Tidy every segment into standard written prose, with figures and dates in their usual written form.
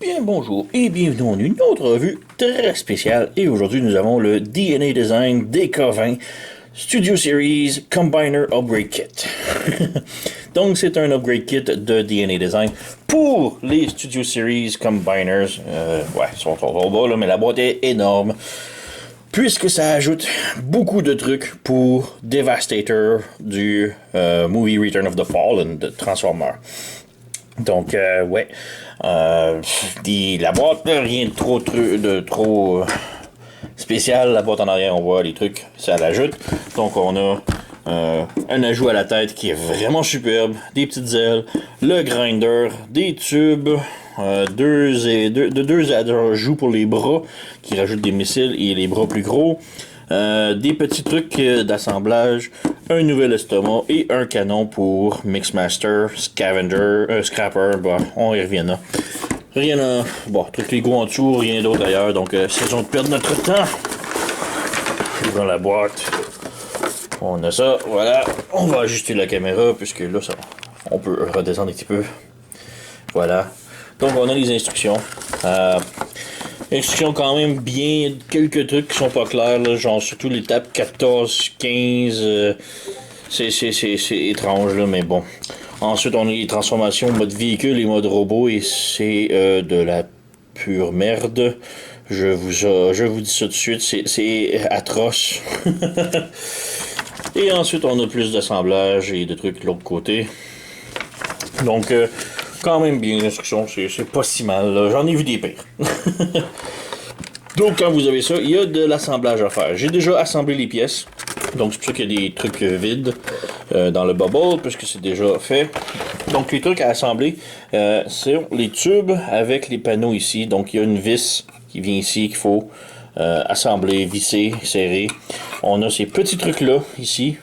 Bien bonjour et bienvenue dans une autre revue très spéciale et aujourd'hui nous avons le DNA Design DK20 Studio Series Combiner Upgrade Kit. Donc c'est un upgrade kit de DNA Design pour les Studio Series Combiners. Ils sont en bas là, mais la boîte est énorme. Puisque ça ajoute beaucoup de trucs pour Devastator du movie Return of the Fallen de Transformers. Donc, la boîte, rien de trop spécial. La boîte en arrière, on voit les trucs, ça l'ajoute. Donc, on a un ajout à la tête qui est vraiment superbe. Des petites ailes, le grinder, des tubes, deux ajouts pour les bras qui rajoutent des missiles et les bras plus gros. Des petits trucs d'assemblage, un nouvel estomac et un canon pour Mixmaster, Scrapper, on y revient là. Rien à... truc Lego en dessous, rien d'autre d'ailleurs, donc saison de perdre notre temps. Dans la boîte, on a ça, voilà. On va ajuster la caméra, puisque là, ça, on peut redescendre un petit peu. Voilà. Donc on a les instructions. Instructions quand même bien, quelques trucs qui sont pas clairs, là, genre surtout l'étape 14, 15, c'est étrange là, mais bon. Ensuite on a les transformations mode véhicule et mode robot et c'est de la pure merde. Je vous dis ça tout de suite, c'est atroce. Et ensuite on a plus d'assemblage et de trucs de l'autre côté. Donc quand même bien l'instruction, c'est pas si mal, là. J'en ai vu des pires. Donc quand vous avez ça, il y a de l'assemblage à faire. J'ai déjà assemblé les pièces, donc c'est pour ça qu'il y a des trucs vides dans le bubble, puisque c'est déjà fait. Donc les trucs à assembler, c'est les tubes avec les panneaux ici. Donc il y a une vis qui vient ici qu'il faut assembler, visser, serrer. On a ces petits trucs-là ici,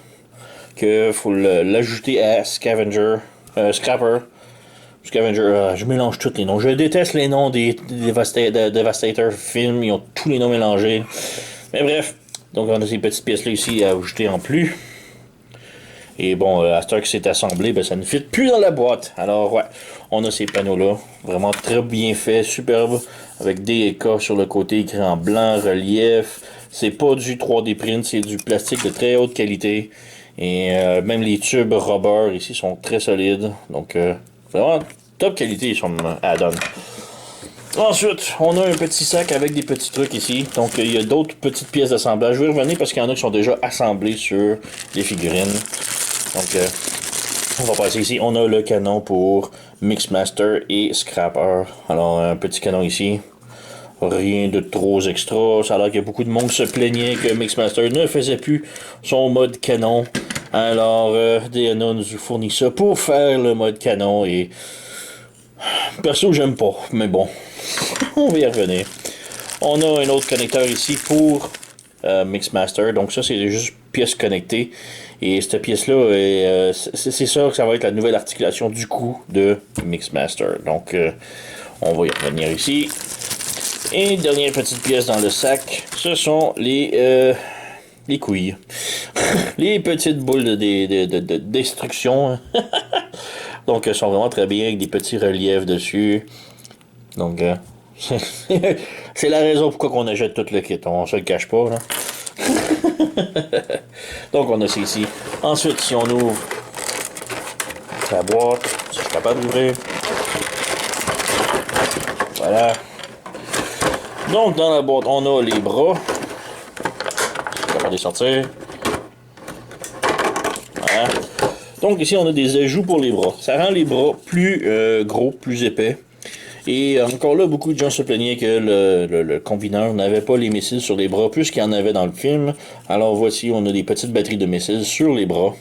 qu'il faut l'ajouter à Scrapper. Scavenger, je mélange tous les noms. Je déteste les noms des Devastator films. Ils ont tous les noms mélangés. Mais bref. Donc on a ces petites pièces-là ici à ajouter en plus. Et bon, à ce temps que c'est assemblé, ça ne fit plus dans la boîte. Alors ouais, on a ces panneaux-là. Vraiment très bien fait, superbe. Avec des K sur le côté écrit en blanc, relief. C'est pas du 3D print, c'est du plastique de très haute qualité. Et même les tubes rubber ici sont très solides. Donc vraiment top qualité son add-on. Ensuite, on a un petit sac avec des petits trucs ici. Donc il y a d'autres petites pièces d'assemblage. Je vais revenir parce qu'il y en a qui sont déjà assemblées sur les figurines. Donc on va passer ici. On a le canon pour Mixmaster et Scrapper. Alors un petit canon ici. Rien de trop extra. Ça a l'air qu'il y a beaucoup de monde qui se plaignait que Mixmaster ne faisait plus son mode canon. Alors, DNA nous fournit ça pour faire le mode canon et... Perso, j'aime pas, mais bon. On va y revenir. On a un autre connecteur ici pour Mixmaster. Donc ça, c'est juste pièce connectée. Et cette pièce-là, c'est ça que ça va être la nouvelle articulation du cou de Mixmaster. Donc, on va y revenir ici. Et dernière petite pièce dans le sac, ce sont les couilles. Les petites boules de destruction. Donc, elles sont vraiment très bien avec des petits reliefs dessus. Donc, c'est la raison pourquoi on achète tout le kit. On se le cache pas, là. Donc, on a ça ici. Ensuite, si on ouvre la boîte, si je suis capable d'ouvrir. Voilà. Donc, dans la boîte, on a les bras. On va les sortir. Voilà. Donc, ici, on a des ajouts pour les bras. Ça rend les bras plus gros, plus épais. Et encore là, beaucoup de gens se plaignaient que le combineur n'avait pas les missiles sur les bras, plus qu'il y en avait dans le film. Alors, voici, on a des petites batteries de missiles sur les bras.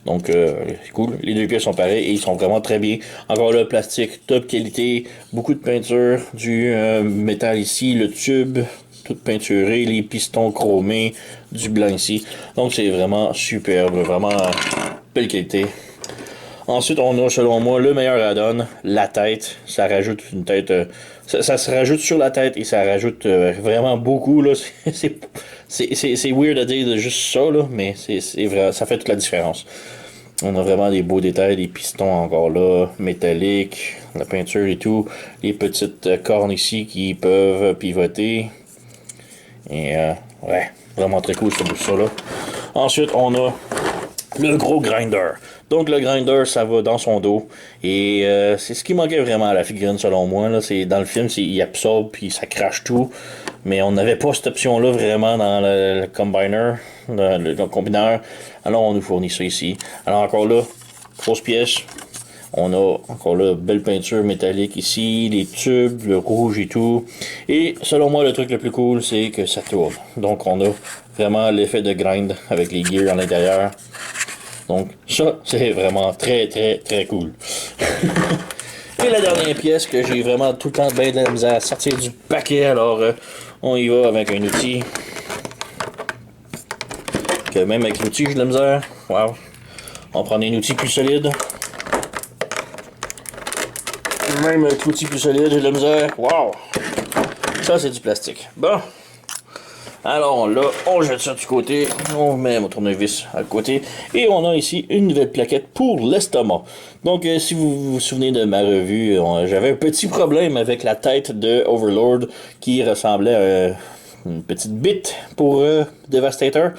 Donc, c'est cool. Les deux pièces sont pareils et ils sont vraiment très bien. Encore là, plastique, top qualité. Beaucoup de peinture, du métal ici, le tube, tout peinturé, les pistons chromés, du blanc ici. Donc, c'est vraiment superbe, vraiment belle qualité. Ensuite, on a, selon moi, le meilleur add-on, la tête. Ça rajoute une tête... ça se rajoute sur la tête et ça rajoute vraiment beaucoup, là. C'est weird à dire de juste ça, là, mais c'est vrai, ça fait toute la différence. On a vraiment des beaux détails, des pistons encore là, métalliques, la peinture et tout. Les petites cornes ici qui peuvent pivoter. Et ouais, vraiment très cool ce bout-là. Ensuite, on a le gros grinder. Donc le grinder, ça va dans son dos. Et c'est ce qui manquait vraiment à la figurine selon moi. Là. Dans le film, il absorbe puis ça crache tout. Mais on n'avait pas cette option-là vraiment dans le combiner, le combineur. Alors on nous fournit ça ici. Alors encore là, grosse pièce. On a encore là, belle peinture métallique ici, les tubes, le rouge et tout. Et selon moi, le truc le plus cool, c'est que ça tourne. Donc on a vraiment l'effet de grind avec les gears à l'intérieur. Donc ça, c'est vraiment très très très cool. Et la dernière pièce que j'ai vraiment tout le temps bien de la misère à sortir du paquet, alors on y va avec un outil. Que même avec l'outil, j'ai de la misère. Wow. On prend un outil plus solide. Même avec l'outil plus solide, j'ai de la misère. Wow! Ça, c'est du plastique. Bon. Alors là, on jette ça du côté. On met mon tournevis à côté. Et on a ici une nouvelle plaquette pour l'estomac. Donc, si vous vous souvenez de ma revue, j'avais un petit problème avec la tête de Overlord qui ressemblait à une petite bite pour Devastator.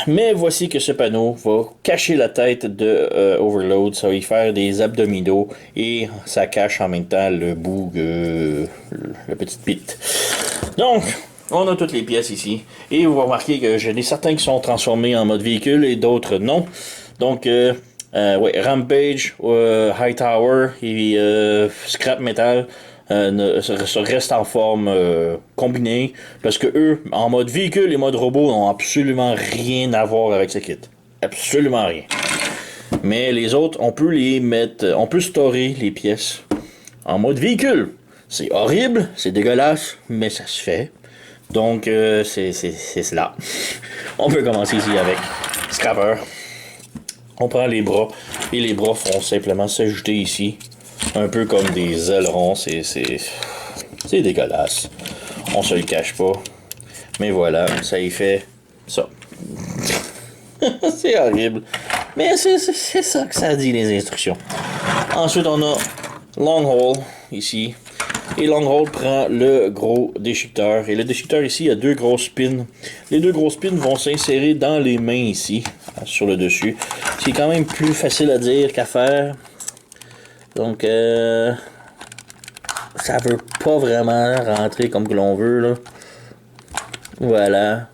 Mais voici que ce panneau va cacher la tête de Overload, ça va y faire des abdominaux et ça cache en même temps le bout, la petite bite. Donc, on a toutes les pièces ici et vous remarquez que j'en ai certains qui sont transformés en mode véhicule et d'autres non. Donc, ouais, Rampage, Hightower et Scrap Metal restent en forme combinée parce que eux, en mode véhicule et mode robot, n'ont absolument rien à voir avec ce kit. Absolument rien. Mais les autres, on peut les mettre, on peut storer les pièces en mode véhicule. C'est horrible, c'est dégueulasse, mais ça se fait. Donc, c'est cela. On peut commencer ici avec Scrapper. On prend les bras et les bras vont simplement s'ajouter ici. Un peu comme des ailerons, c'est dégueulasse. On se le cache pas. Mais voilà, ça y fait ça. C'est horrible. Mais c'est ça que ça dit les instructions. Ensuite, on a Longhole ici. Et Longhole prend le gros déchiqueteur. Et le déchiqueteur ici a deux grosses pins. Les deux grosses pins vont s'insérer dans les mains ici, sur le dessus. C'est quand même plus facile à dire qu'à faire. Donc, ça veut pas vraiment rentrer comme que l'on veut, là. Voilà.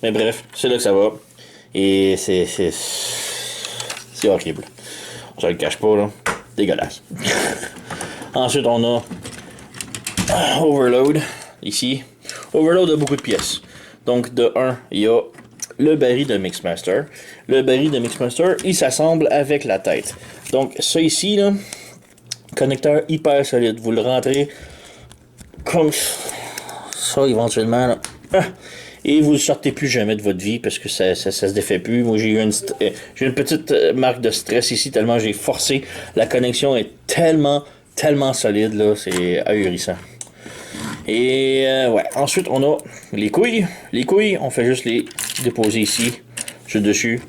Mais bref, c'est là que ça va. Et c'est horrible. On se le cache pas, là. Dégueulasse. Ensuite, on a Overload, ici. Overload a beaucoup de pièces. Donc, de 1, il y a le baril de Mixmaster. Le baril de Mixmaster, il s'assemble avec la tête. Donc, ça ici, là, connecteur hyper solide. Vous le rentrez comme ça, éventuellement, là. Et vous ne le sortez plus jamais de votre vie parce que ça se défait plus. Moi, j'ai eu une petite marque de stress ici tellement j'ai forcé. La connexion est tellement solide, là. C'est ahurissant. Et ouais, ensuite on a les couilles. Les couilles, on fait juste les déposer ici, juste dessus,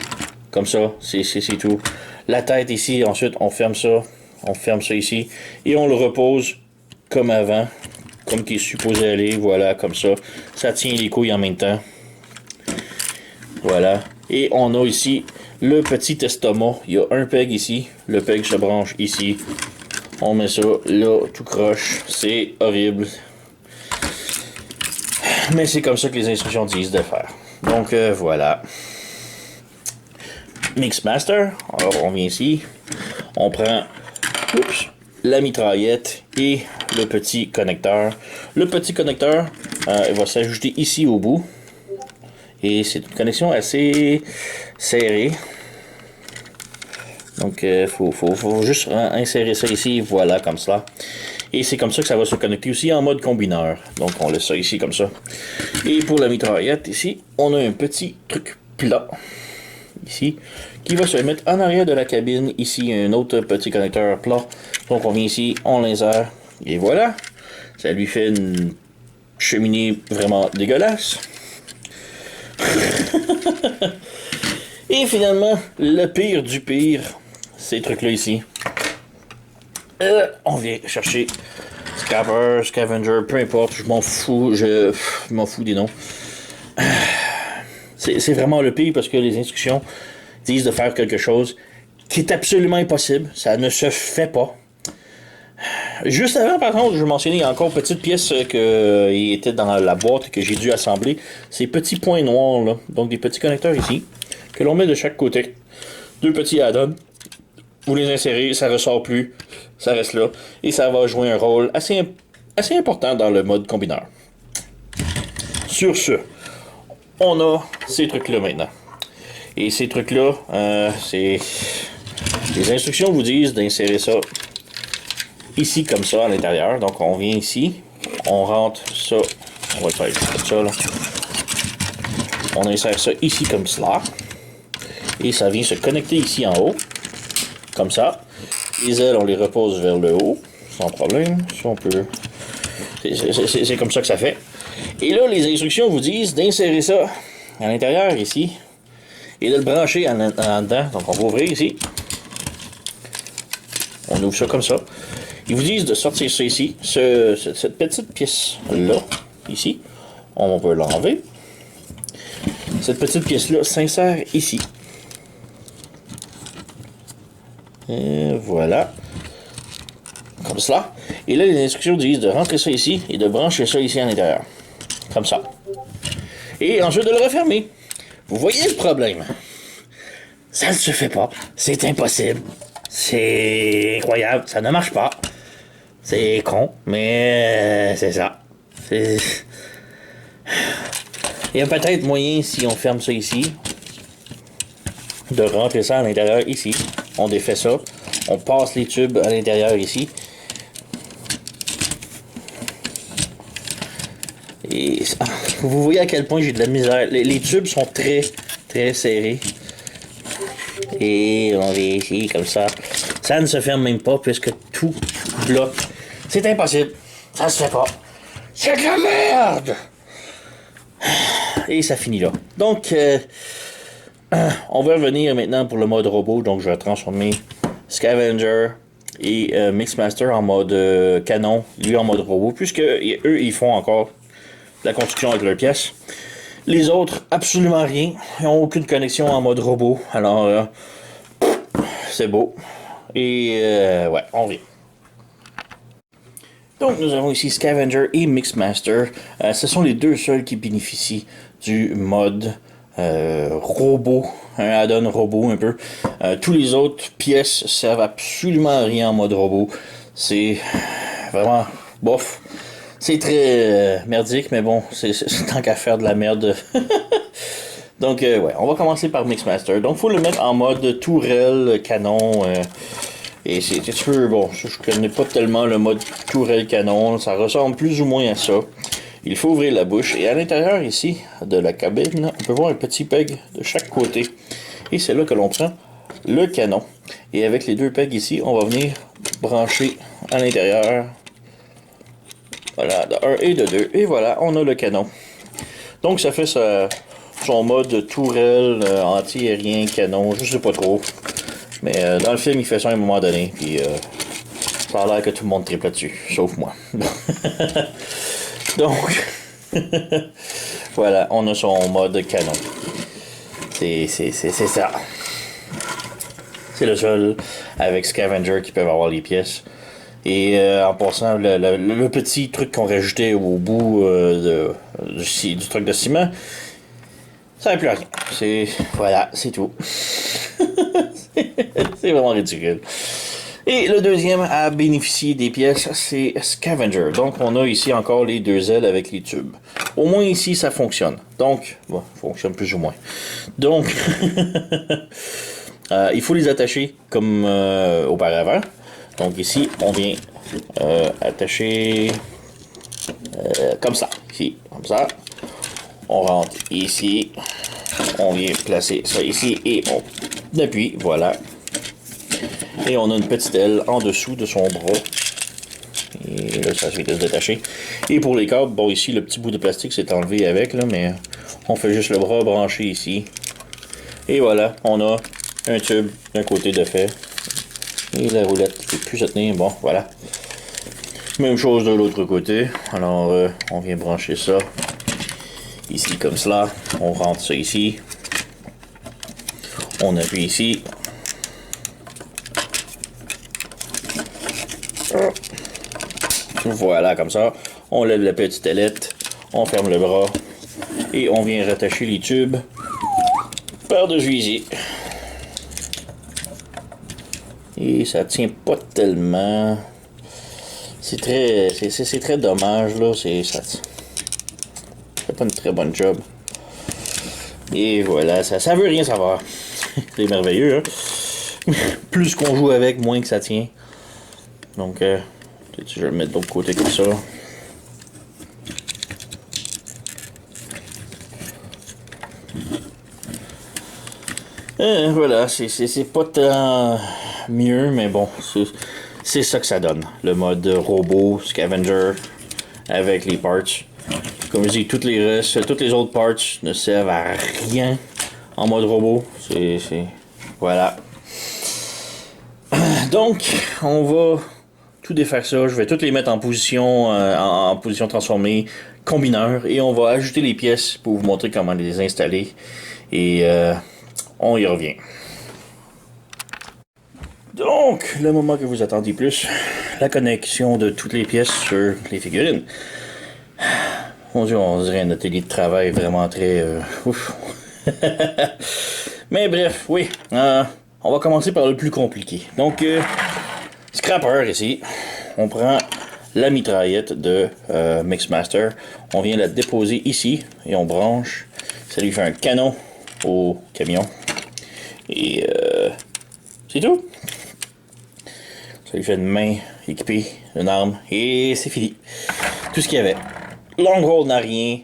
comme ça, c'est tout. La tête ici, ensuite on ferme ça ici, et on le repose comme avant, comme qu'il est supposé aller, voilà, comme ça. Ça tient les couilles en même temps. Voilà. Et on a ici le petit estomac. Il y a un peg ici, le peg se branche ici. On met ça là, tout croche, c'est horrible. Mais c'est comme ça que les instructions disent de faire. Donc voilà. Mixmaster. Alors on vient ici. On prend la mitraillette et le petit connecteur. Le petit connecteur va s'ajouter ici au bout. Et c'est une connexion assez serrée. Donc faut juste insérer ça ici. Voilà, comme ça. Et c'est comme ça que ça va se connecter aussi en mode combineur. Donc on laisse ça ici comme ça. Et pour la mitraillette, ici, on a un petit truc plat. Ici. Qui va se mettre en arrière de la cabine. Ici, un autre petit connecteur plat. Donc on vient ici, on l'insère. Et voilà. Ça lui fait une cheminée vraiment dégueulasse. Et finalement, le pire du pire, ces trucs-là ici. On vient chercher Scrapper, Scavenger, peu importe, je m'en fous, je m'en fous des noms. C'est vraiment le pire parce que les instructions disent de faire quelque chose qui est absolument impossible. Ça ne se fait pas. Juste avant, par contre, je mentionnais, il y a encore une petite pièce qui était dans la boîte que j'ai dû assembler. Ces petits points noirs, là. Donc des petits connecteurs ici, que l'on met de chaque côté. Deux petits add-ons. Vous les insérez, ça ressort plus. Ça reste là. Et ça va jouer un rôle assez important dans le mode combineur. Sur ce, on a ces trucs-là maintenant. Et ces trucs-là, c'est... Les instructions vous disent d'insérer ça ici comme ça à l'intérieur. Donc on vient ici, on rentre ça, on va le faire ici comme ça là. On insère ça ici comme cela. Et ça vient se connecter ici en haut. Comme ça. Les ailes, on les repose vers le haut. Sans problème. Si on peut. C'est comme ça que ça fait. Et là, les instructions vous disent d'insérer ça à l'intérieur ici. Et de le brancher en dedans. Donc on va ouvrir ici. On ouvre ça comme ça. Ils vous disent de sortir ça ici. Cette petite pièce-là, ici. On peut l'enlever. Cette petite pièce-là s'insère ici. Et voilà. Comme cela. Et là, les instructions disent de rentrer ça ici et de brancher ça ici à l'intérieur. Comme ça. Et ensuite de le refermer. Vous voyez le problème. Ça ne se fait pas. C'est impossible. C'est incroyable. Ça ne marche pas. C'est con, mais c'est ça. Il y a peut-être moyen, si on ferme ça ici, de rentrer ça à l'intérieur ici. On défait ça. On passe les tubes à l'intérieur ici. Et vous voyez à quel point j'ai de la misère. Les tubes sont très, très serrés. Et on vient ici comme ça. Ça ne se ferme même pas puisque tout bloque. C'est impossible. Ça se fait pas. C'est de la merde! Et ça finit là. Donc, on va revenir maintenant pour le mode robot. Donc, je vais transformer Scavenger et Mixmaster en mode canon, lui en mode robot, puisque eux, ils font encore la construction avec leurs pièces. Les autres, absolument rien. Ils n'ont aucune connexion en mode robot. Alors, c'est beau. Et, ouais, on vient. Donc, nous avons ici Scavenger et Mixmaster. Ce sont les deux seuls qui bénéficient du mode robot, un add-on robot un peu. Tous les autres pièces servent absolument à rien en mode robot. C'est vraiment bof. C'est très merdique, mais bon, c'est tant qu'à faire de la merde. Donc, ouais, on va commencer par Mixmaster. Donc, il faut le mettre en mode tourelle, canon. Et c'est un peu, bon, je connais pas tellement le mode tourelle canon. Ça ressemble plus ou moins à ça. Il faut ouvrir la bouche. Et à l'intérieur ici de la cabine, on peut voir un petit peg de chaque côté. Et c'est là que l'on prend le canon. Et avec les deux pegs ici, on va venir brancher à l'intérieur. Voilà, de 1 et de 2. Et voilà, on a le canon. Donc ça fait son mode tourelle, anti-aérien, canon, je sais pas trop. Mais dans le film, il fait ça à un moment donné. Puis ça a l'air que tout le monde triple là-dessus, sauf moi. Donc, voilà, on a son mode canon. C'est ça. C'est le seul avec Scavenger qui peuvent avoir les pièces. Et en passant, le petit truc qu'on rajoutait au bout du truc de ciment, ça n'a plus rien. Voilà, c'est tout. C'est vraiment ridicule. Et le deuxième à bénéficier des pièces, c'est Scavenger. Donc, on a ici encore les deux ailes avec les tubes. Au moins ici, ça fonctionne. Donc, bon, fonctionne plus ou moins. Donc, il faut les attacher comme auparavant. Donc ici, on vient attacher comme ça. Ici, comme ça. On rentre ici. On vient placer ça ici et on appuie. Voilà. Et on a une petite aile en dessous de son bras. Et là, ça vient de se détacher. Et pour les câbles, bon, ici, le petit bout de plastique s'est enlevé avec, là, mais on fait juste le bras branché ici. Et voilà, on a un tube d'un côté de fait. Et la roulette ne peut plus se tenir. Bon, voilà. Même chose de l'autre côté. Alors, on vient brancher ça ici comme cela. On rentre ça ici. On appuie ici. Voilà, comme ça. On lève la petite ailette. On ferme le bras. Et on vient rattacher les tubes par-dessus ici. Et ça tient pas tellement. C'est très dommage là. Ça fait pas une très bonne job. Et voilà, ça veut rien savoir. C'est merveilleux, hein? Plus qu'on joue avec, moins que ça tient. Donc, je vais le mettre de l'autre côté comme ça. Voilà, c'est pas tant mieux, mais bon, c'est ça que ça donne. Le mode robot, scavenger, avec les parts. Comme je dis, toutes les autres parts ne servent à rien en mode robot. Voilà. Donc, on va tout défaire ça. Je vais toutes les mettre en position, en position transformée, combineur, et on va ajouter les pièces pour vous montrer comment les installer. Et on y revient. Donc, le moment que vous attendiez plus, la connexion de toutes les pièces sur les figurines. Mon Dieu, on dirait un atelier de travail vraiment très... ouf. Mais bref, oui. On va commencer par le plus compliqué. Donc, scrapper ici. On prend la mitraillette de Mixmaster. On vient la déposer ici et on branche. Ça lui fait un canon au camion. Et c'est tout. Ça lui fait une main équipée, une arme. Et c'est fini. Tout ce qu'il y avait. Longhold n'a rien,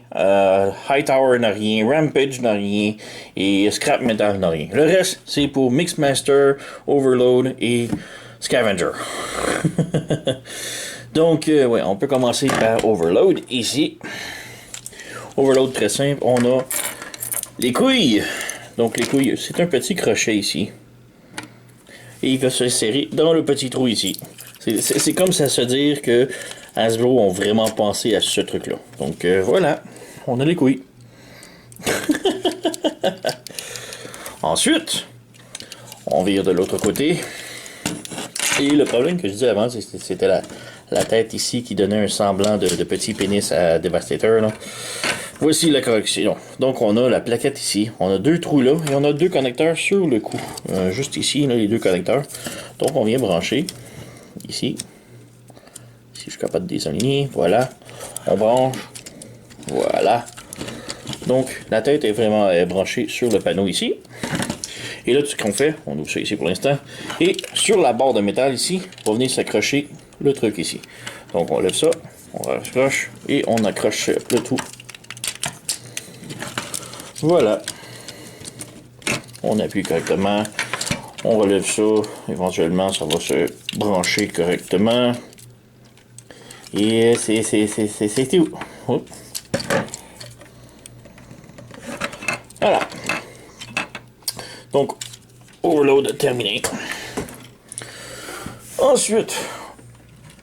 Hightower n'a rien, Rampage n'a rien, et Scrap Metal n'a rien. Le reste, c'est pour Mixmaster, Overload et Scavenger. Donc, ouais, on peut commencer par Overload, ici. Overload, très simple, on a les couilles. Donc, les couilles, c'est un petit crochet ici. Et il va se serrer dans le petit trou ici. C'est comme ça se dire que Hasbro ont vraiment pensé à ce truc-là. Donc voilà, on a les couilles. Ensuite, on vire de l'autre côté. Et le problème que je disais avant, c'était la tête ici qui donnait un semblant de petit pénis à Devastator. Là. Voici la correction. Donc on a la plaquette ici. On a deux trous là et on a deux connecteurs sur le cou. Juste ici, là, les deux connecteurs. Donc on vient brancher ici. Si je suis capable de désaligner, voilà. On branche. Voilà. Donc, la tête est vraiment branchée sur le panneau ici. Et là, tout ce qu'on fait, on ouvre ça ici pour l'instant. Et sur la barre de métal ici, on va venir s'accrocher le truc ici. Donc, on lève ça, on raccroche et on accroche le tout. Voilà. On appuie correctement. On relève ça. Éventuellement, ça va se brancher correctement. Et c'est tout. Oups. Voilà. Donc, overload terminé. Ensuite,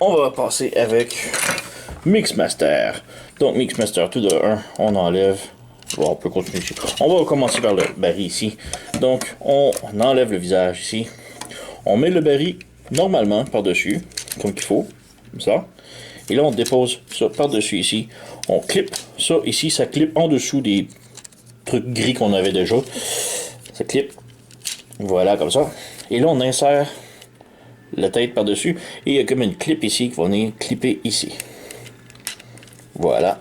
on va passer avec Mixmaster. Donc, Mixmaster, tout de 1, on enlève. Bon, on peut continuer ici. On va commencer par le baril ici. Donc, on enlève le visage ici. On met le baril normalement par-dessus, comme il faut. Comme ça. Et là, on dépose ça par-dessus ici. On clip ça ici. Ça clip en dessous des trucs gris qu'on avait déjà. Ça clip. Voilà, comme ça. Et là, on insère la tête par-dessus. Et il y a comme une clip ici qui va venir clipper ici. Voilà.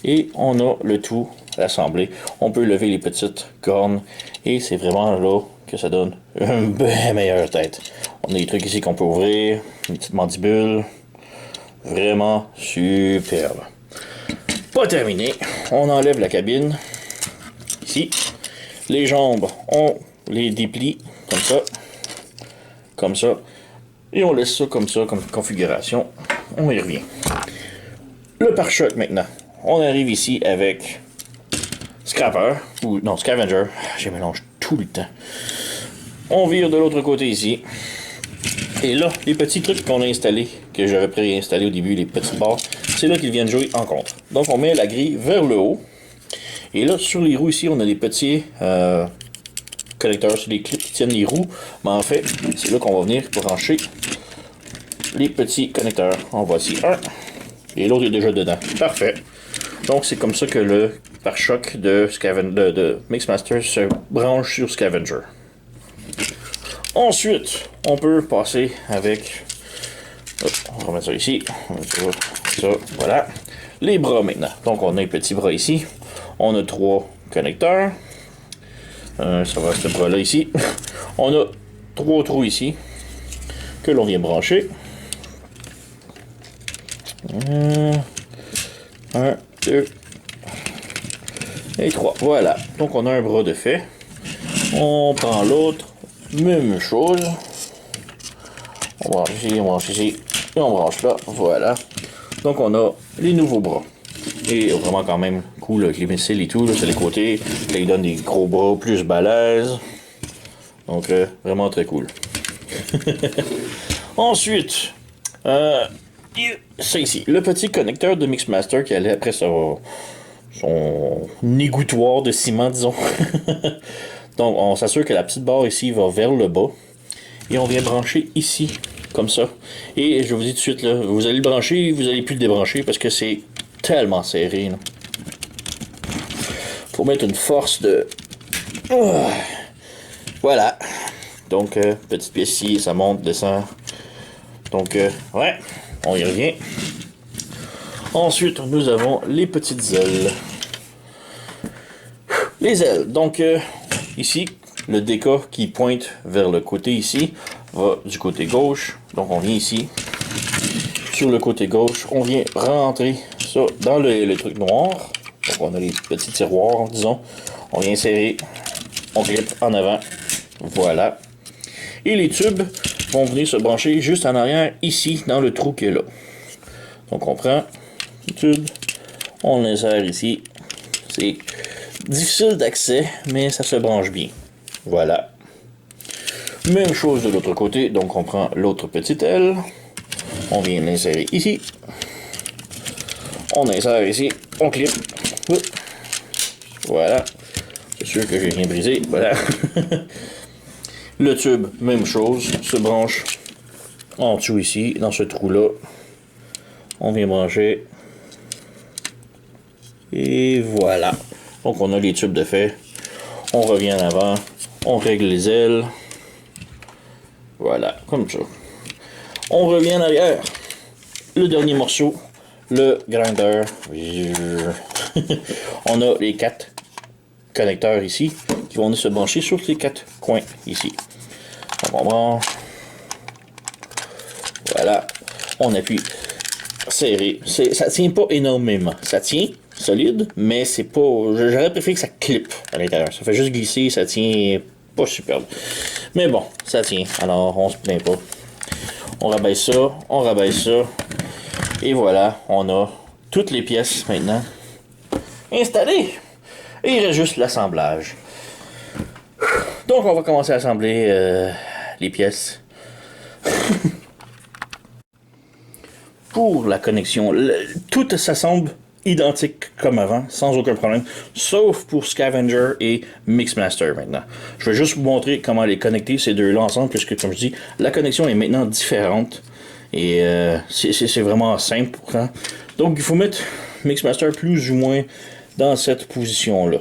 Et on a le tout assemblé. On peut lever les petites cornes. Et c'est vraiment là que ça donne une bien meilleure tête. On a des trucs ici qu'on peut ouvrir. Une petite mandibule. Vraiment superbe. Pas terminé. On enlève la cabine. Ici. Les jambes, on les déplie comme ça. Comme ça. Et on laisse ça comme configuration. On y revient. Le pare-choc maintenant. On arrive ici avec Scrapper. Ou non, Scavenger. J'ai mélangé tout le temps. On vire de l'autre côté ici. Et là, les petits trucs qu'on a installés, que j'aurais préinstallé au début, les petites barres, c'est là qu'ils viennent jouer en contre. Donc on met la grille vers le haut. Et là, sur les roues ici, on a des petits connecteurs sur les clips qui tiennent les roues. Mais en fait, c'est là qu'on va venir brancher les petits connecteurs. En voici un. Et l'autre est déjà dedans. Parfait. Donc c'est comme ça que le pare-choc de Mixmaster se branche sur Scavenger. Ensuite, on peut passer avec... on va remettre ça ici. On va mettre ça, voilà. Les bras maintenant. Donc on a les petits bras ici. On a 3 connecteurs. Ça va ce bras là ici. On a 3 trous ici que l'on vient brancher. 1, 2 et 3. Voilà. Donc on a un bras de fait. On prend l'autre. Même chose. On branche ici, et on branche là. Voilà. Donc on a les nouveaux bras. Et vraiment quand même cool avec les missiles et tout, là, sur les côtés. Là, ils donnent des gros bras plus balèzes. Donc vraiment très cool. Ensuite, ça ici, le petit connecteur de Mixmaster qui allait après son égouttoir de ciment, disons. Donc, on s'assure que la petite barre ici va vers le bas. Et on vient brancher ici, comme ça. Et je vous dis tout de suite, là, vous allez le brancher, vous n'allez plus le débrancher parce que c'est tellement serré. Faut mettre une force de... Voilà. Donc, petite pièce ici, ça monte, descend. Donc, ouais, on y revient. Ensuite, nous avons les petites ailes. Les ailes. Donc, ici, le DK qui pointe vers le côté ici va du côté gauche. Donc, on vient ici. Sur le côté gauche, on vient rentrer ça dans le truc noir. Donc, on a les petits tiroirs, disons. On vient serrer. On clip en avant. Voilà. Et les tubes vont venir se brancher juste en arrière, ici, dans le trou qui est là. Donc, on prend le tube. On l'insère ici. C'est difficile d'accès, mais ça se branche bien. Voilà. Même chose de l'autre côté. Donc, on prend l'autre petite aile. On vient l'insérer ici. On insère ici. On clip. Voilà. C'est sûr que j'ai rien brisé. Voilà. Le tube, même chose. Se branche en dessous ici, dans ce trou-là. On vient brancher. Et voilà. Donc, on a les tubes de fait. On revient en avant. On règle les ailes. Voilà, comme ça. On revient en arrière. Le dernier morceau, le grinder. On a les 4 connecteurs ici qui vont se brancher sur les 4 coins ici. Donc, on branche. Voilà. On appuie serré. Ça tient pas énormément. Ça tient solide, mais c'est pas... J'aurais préféré que ça clippe à l'intérieur. Ça fait juste glisser, ça tient pas superbe. Mais bon, ça tient. Alors, on se plaint pas. On rabaisse ça. Et voilà, on a toutes les pièces maintenant installées. Et il reste juste l'assemblage. Donc, on va commencer à assembler les pièces. Pour la connexion, tout s'assemble identique comme avant, sans aucun problème, sauf pour Scavenger et Mixmaster maintenant. Je vais juste vous montrer comment les connecter ces deux-là ensemble, puisque comme je dis, la connexion est maintenant différente. Et c'est vraiment simple. Hein? Donc il faut mettre Mixmaster plus ou moins dans cette position-là.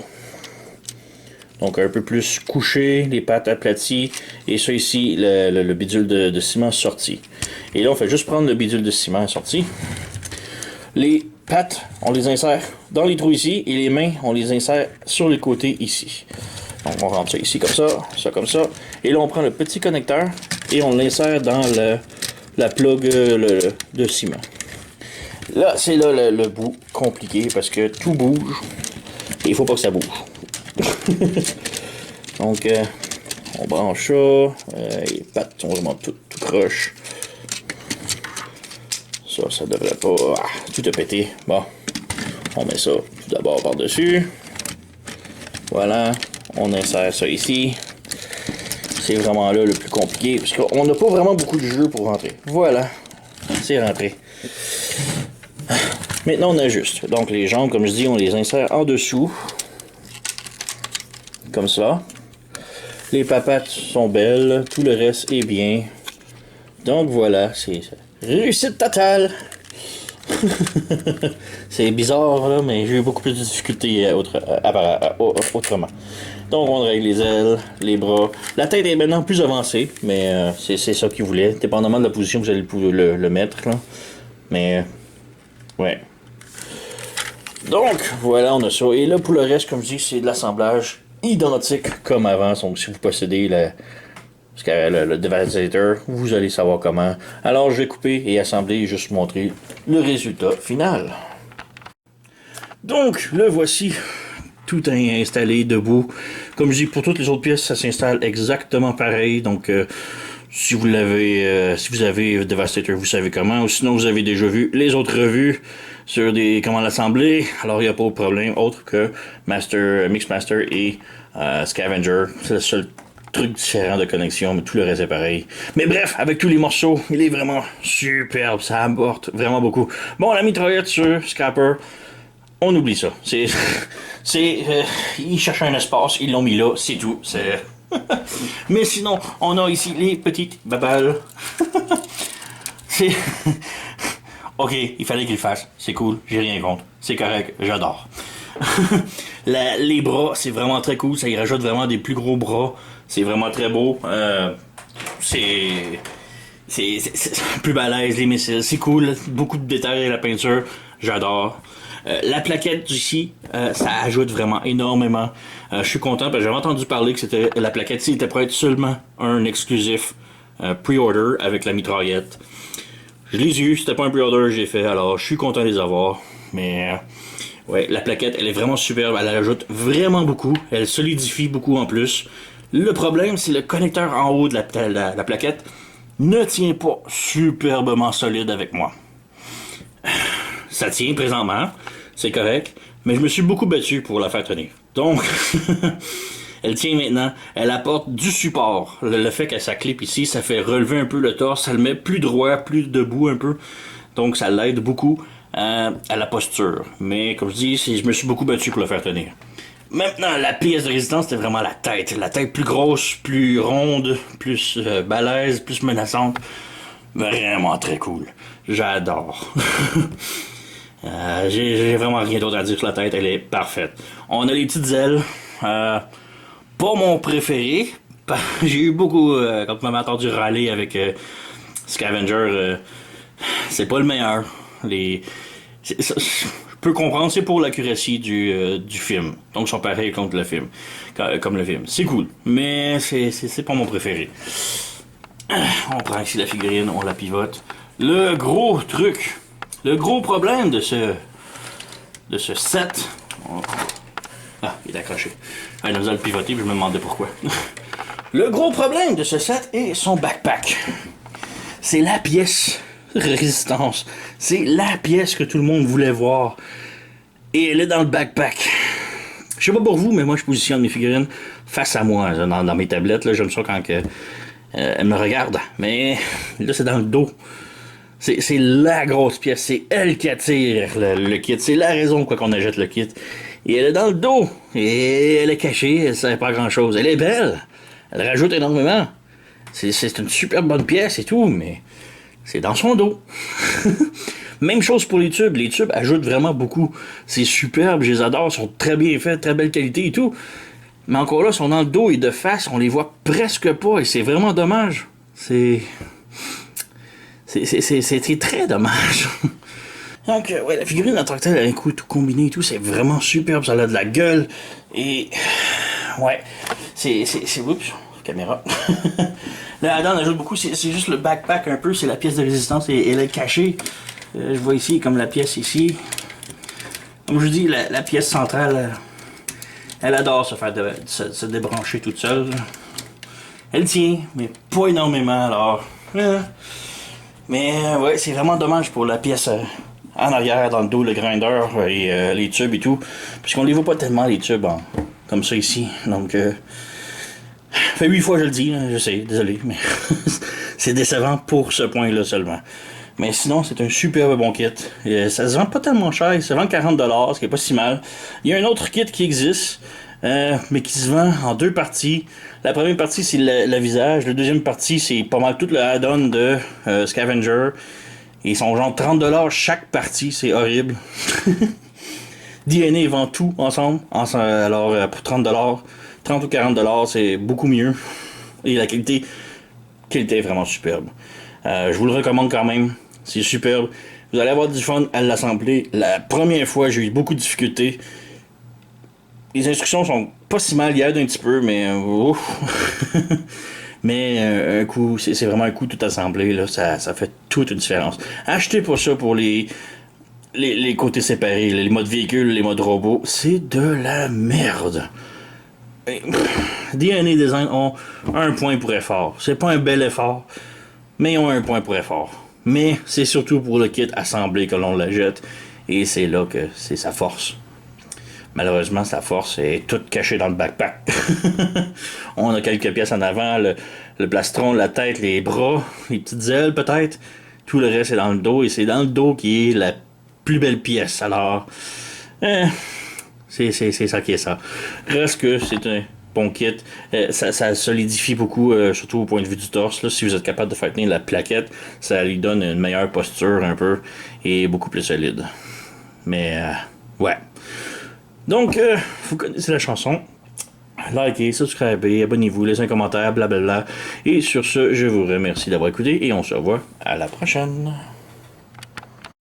Donc un peu plus couché, les pattes aplaties, et ça ici, le bidule de ciment sorti. Et là, on fait juste prendre le bidule de ciment sorti. Les pattes, on les insère dans les trous ici, et les mains, on les insère sur les côtés ici. Donc on rentre ça ici comme ça comme ça. Et là, on prend le petit connecteur, et on l'insère dans la plug de ciment. Là, c'est là le bout compliqué, parce que tout bouge, et il faut pas que ça bouge. Donc, on branche ça. Les pattes sont vraiment tout croche. Ça devrait pas... Ah, tout a pété. Bon, on met ça tout d'abord par-dessus. Voilà. on insère ça ici. C'est vraiment là le plus compliqué, parce qu'on n'a pas vraiment beaucoup de jeu pour rentrer. Voilà, c'est rentré. Maintenant on ajuste. Donc les jambes, comme je dis, on les insère en dessous. Comme ça. Les papates sont belles, tout le reste est bien. Donc voilà, c'est réussite totale. C'est bizarre là, mais j'ai eu beaucoup plus de difficultés autrement. Donc on règle les ailes, les bras. La tête est maintenant plus avancée, mais c'est ça qu'il voulait, dépendamment de la position que vous allez le mettre. Là. Mais ouais. Donc voilà, on a ça. Et là pour le reste, comme je dis, c'est de l'assemblage identique comme avant. Donc si vous possédez le Devastator, vous allez savoir comment. Alors je vais couper et assembler et juste montrer le résultat final. Donc le voici, tout installé debout. Comme je dis, pour toutes les autres pièces, ça s'installe exactement pareil. Donc si vous avez Devastator, vous savez comment. Ou sinon vous avez déjà vu les autres revues sur comment l'assembler. Alors il n'y a pas de problème autre que Mixmaster et Scavenger. C'est le seul truc différent de connexion, mais tout le reste est pareil. Mais bref, avec tous les morceaux, il est vraiment superbe, ça apporte vraiment beaucoup. Bon, la mitraillette sur Scrapper, on oublie ça. Ils cherchent un espace, ils l'ont mis là, c'est tout. Mais sinon, on a ici les petites babales. Ok, il fallait qu'il le fasse, c'est cool, j'ai rien contre, c'est correct, j'adore. Les bras, c'est vraiment très cool, ça y rajoute vraiment des plus gros bras. C'est vraiment très beau. C'est plus balèze, les missiles. C'est cool. Beaucoup de détails à la peinture. J'adore. La plaquette ici, ça ajoute vraiment énormément. Je suis content parce que j'avais entendu parler que la plaquette ici était pour être seulement un exclusif pre-order avec la mitraillette. Je les ai eu, c'était pas un pre-order que j'ai fait, alors je suis content de les avoir. Mais ouais, la plaquette, elle est vraiment superbe. Elle ajoute vraiment beaucoup. Elle solidifie beaucoup en plus. Le problème, c'est le connecteur en haut de la plaquette ne tient pas superbement solide avec moi. Ça tient présentement, c'est correct, mais je me suis beaucoup battu pour la faire tenir. Donc, elle tient maintenant, elle apporte du support. Le fait que ça clip ici, ça fait relever un peu le torse, ça le met plus droit, plus debout un peu. Donc, ça l'aide beaucoup à la posture. Mais comme je dis, je me suis beaucoup battu pour le faire tenir. Maintenant, la pièce de résistance, c'était vraiment la tête. La tête plus grosse, plus ronde, plus balèze, plus menaçante. Vraiment très cool. J'adore. J'ai vraiment rien d'autre à dire sur la tête. Elle est parfaite. On a les petites ailes. Pas mon préféré. J'ai eu beaucoup... quand on m'avait entendu râler avec Scavenger, c'est pas le meilleur. Je peux comprendre, c'est pour l'accuracy du film. Donc, ils sont pareils contre le film. Comme le film. C'est cool. Mais c'est pas mon préféré. On prend ici la figurine, on la pivote. Le gros truc, le gros problème de ce set... Ah, il est accroché. Il a besoin de le pivoter, puis je me demandais pourquoi. Le gros problème de ce set est son backpack. C'est la pièce résistance. C'est la pièce que tout le monde voulait voir. Et elle est dans le backpack. Je sais pas pour vous, mais moi je positionne mes figurines face à moi dans mes tablettes. Là, j'aime ça quand elle me regarde. Mais là, c'est dans le dos. C'est la grosse pièce. C'est elle qui attire le kit. C'est la raison pourquoi qu'on achète le kit. Et elle est dans le dos. Et elle est cachée. Elle sert pas à grand chose. Elle est belle. Elle rajoute énormément. C'est une super bonne pièce et tout, mais c'est dans son dos. Même chose pour les tubes. Les tubes ajoutent vraiment beaucoup. C'est superbe, je les adore, ils sont très bien faits, très belle qualité et tout. Mais encore là, ils sont dans le dos et de face, on les voit presque pas et c'est vraiment dommage. C'est très dommage. Donc, ouais, la figurine en tant que telle, elle a un coup tout combiné et tout, c'est vraiment superbe, ça a de la gueule. Et, ouais, oups, caméra. Là-dedans, on ajoute beaucoup, c'est juste le backpack un peu, c'est la pièce de résistance et elle est cachée. Je vois ici, comme la pièce ici. Comme je vous dis, la pièce centrale, elle adore se débrancher toute seule. Elle tient, mais pas énormément, alors. Mais, ouais, c'est vraiment dommage pour la pièce en arrière, dans le dos, le grinder et les tubes et tout. Puisqu'on les voit pas tellement, les tubes, comme ça ici. Donc, fait 8 fois que je le dis, là, je sais, désolé, mais c'est décevant pour ce point-là seulement. Mais sinon, c'est un superbe bon kit. Et ça se vend pas tellement cher, il se vend 40$, ce qui est pas si mal. Il y a un autre kit qui existe, mais qui se vend en 2 parties. La première partie, c'est le visage. La deuxième partie, c'est pas mal tout le add-on de Scavenger. Ils sont genre 30$ chaque partie, c'est horrible. DNA vend tout ensemble. Alors, pour 30$, 30 ou 40$, c'est beaucoup mieux. Et la qualité est vraiment superbe. Je vous le recommande quand même. C'est superbe. Vous allez avoir du fun à l'assembler. La première fois, j'ai eu beaucoup de difficultés. Les instructions sont pas si mal, il y a un petit peu, mais mais un coup, c'est vraiment un coup tout assemblé, là, ça fait toute une différence. Achetez pour ça pour les côtés séparés, les modes véhicule, les modes robot, c'est de la merde. DNA Design ont un point pour effort. C'est pas un bel effort, mais ils ont un point pour effort. Mais c'est surtout pour le kit assemblé que l'on la jette, et c'est là que c'est sa force. Malheureusement, sa force est toute cachée dans le backpack. On a quelques pièces en avant, le plastron, la tête, les bras, les petites ailes peut-être. Tout le reste est dans le dos, et c'est dans le dos qui est la plus belle pièce. Alors, c'est ça qui est ça. Reste que c'est un bon kit. Ça solidifie beaucoup, surtout au point de vue du torse. Là, si vous êtes capable de faire tenir la plaquette, ça lui donne une meilleure posture un peu, et beaucoup plus solide. Mais, ouais. Donc, vous connaissez la chanson. Likez, subscribez, abonnez-vous, laissez un commentaire, blablabla. Et sur ce, je vous remercie d'avoir écouté et on se revoit à la prochaine.